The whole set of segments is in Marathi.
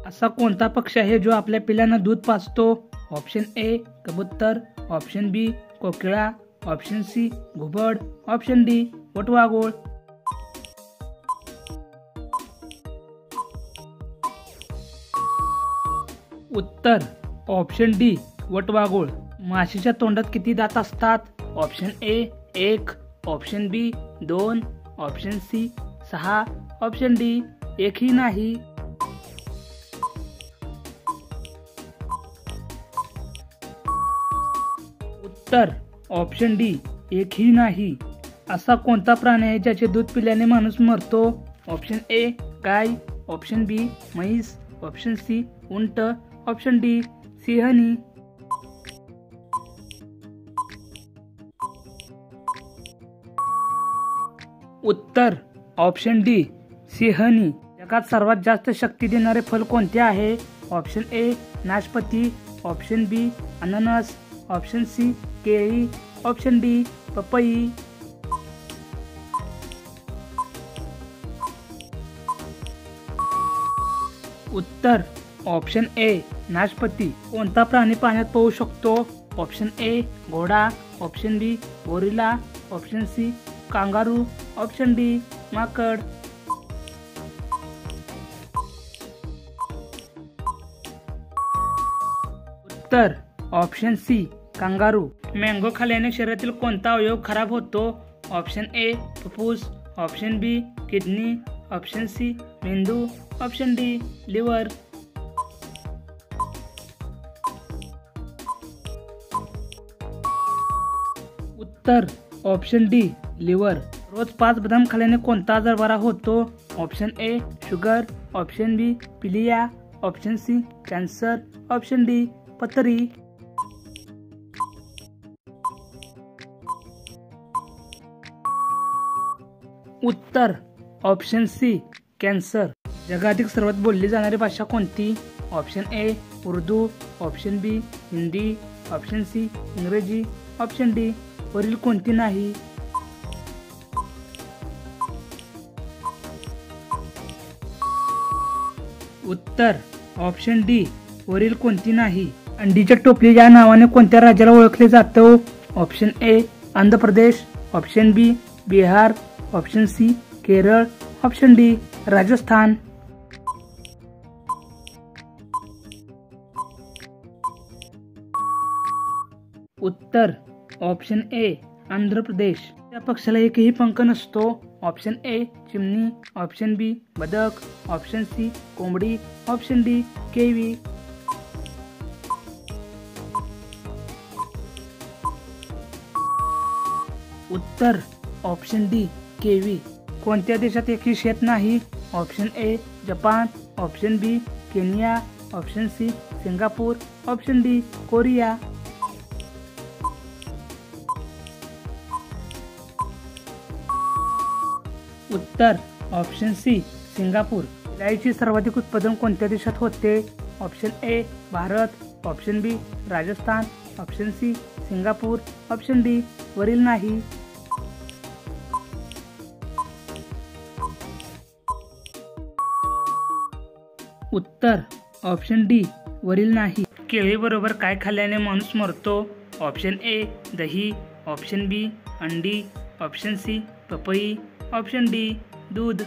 असा कोणता पक्षी आहे जो आपल्या पिल्लांना दूध पाजतो? ऑप्शन ए कबूतर, ऑप्शन बी कोकिळा, ऑप्शन सी घुबड, ऑप्शन डी वटवाघूळ. उत्तर ऑप्शन डी वटवाघूळ. माशीच्या तोंडात किती दात असतात? Option A 1, option B 2, option C 6, option D एकही नाही. उत्तर ऑप्शन डी एकही नाही. असा कोणता प्राणी आहे ज्याचे दूध पिल्याने माणूस मरतो? ऑप्शन ए गाय, ऑप्शन बी म्हैस, ऑप्शन सी उंट, ऑप्शन डी सिंहणी. उत्तर ऑप्शन डी सिंहणी. जगात सर्वात जास्त शक्ती देणारे फल कोणते आहे? ऑप्शन ए नाशपती, ऑप्शन बी अननस, ऑप्शन सी केळी, ऑप्शन डी पपई. उत्तर ऑप्शन ए नाशपती. कोणता प्राणी पाण्यात पोहू शकतो? ऑप्शन ए घोडा, option B gorilla, option C kangaroo, option D माकड. उत्तर ऑप्शन सी कांगारू. मँगो खाल्ल्याने शरीरातील कोणता अवयव खराब होतो? ऑप्शन ए फुफ्फुस, option B kidney, option C मेंदू, ऑप्शन डी लिव्हर. उत्तर ऑप्शन डी लिव्हर. रोज 5 बदाम खाल्ल्याने कोणता आजार बरा होतो? Option A sugar, option B पिलिया, option C cancer, option D पथरी. उत्तर ऑप्शन सी कॅन्सर. जगातील सर्वात बोलली जाणारी भाषा कोणती? Option A Urdu, option B Hindi, option C इंग्रजी, ऑप्शन डी वरील कोणती नाही. उत्तर ऑप्शन डी वरील कोणती नाही. अंडीच्या टोपली या नावाने कोणत्या राज्याला ओळखले जातं? Option A Andhra Pradesh, option B Bihar, option C Kerala, option D Rajasthan. उत्तर ऑप्शन ए आंध्र प्रदेश. त्या पक्षाला एकही पंख नसतो. ऑप्शन ए चिमणी, ऑप्शन बी बदक, ऑप्शन सी कोंबडी, ऑप्शन डी केवी. उत्तर ऑप्शन डी केवी. कोणत्या देशात एकही शेत नाही? Option A Japan, option B Kenya, option C Singapore, option D Korea. उत्तर ऑप्शन सी सिंगापूर. गाईचे सर्वाधिक उत्पादन कोणत्या देशात होते? Option A Bharat, option B Rajasthan, option C Singapore, option D वरील नाही. उत्तर ऑप्शन डी वरील नाही. केळी बरोबर काय खाल्ल्याने माणूस मरतो? ऑप्शन ए दही, ऑप्शन बी अंडी, ऑप्शन सी पपई, ऑप्शन डी दूध.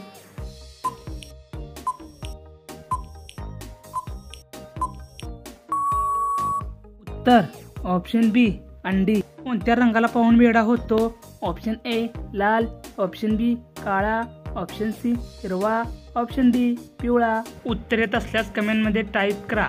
उत्तर ऑप्शन बी अंडी. कोणत्या रंगाला पाहून वेडा होतो? ऑप्शन ए लाल, ऑप्शन बी काळा, ऑप्शन सी हिरवा, ऑप्शन डी पिवळा. उत्तर येत असल्यास कमेंटमध्ये टाईप करा.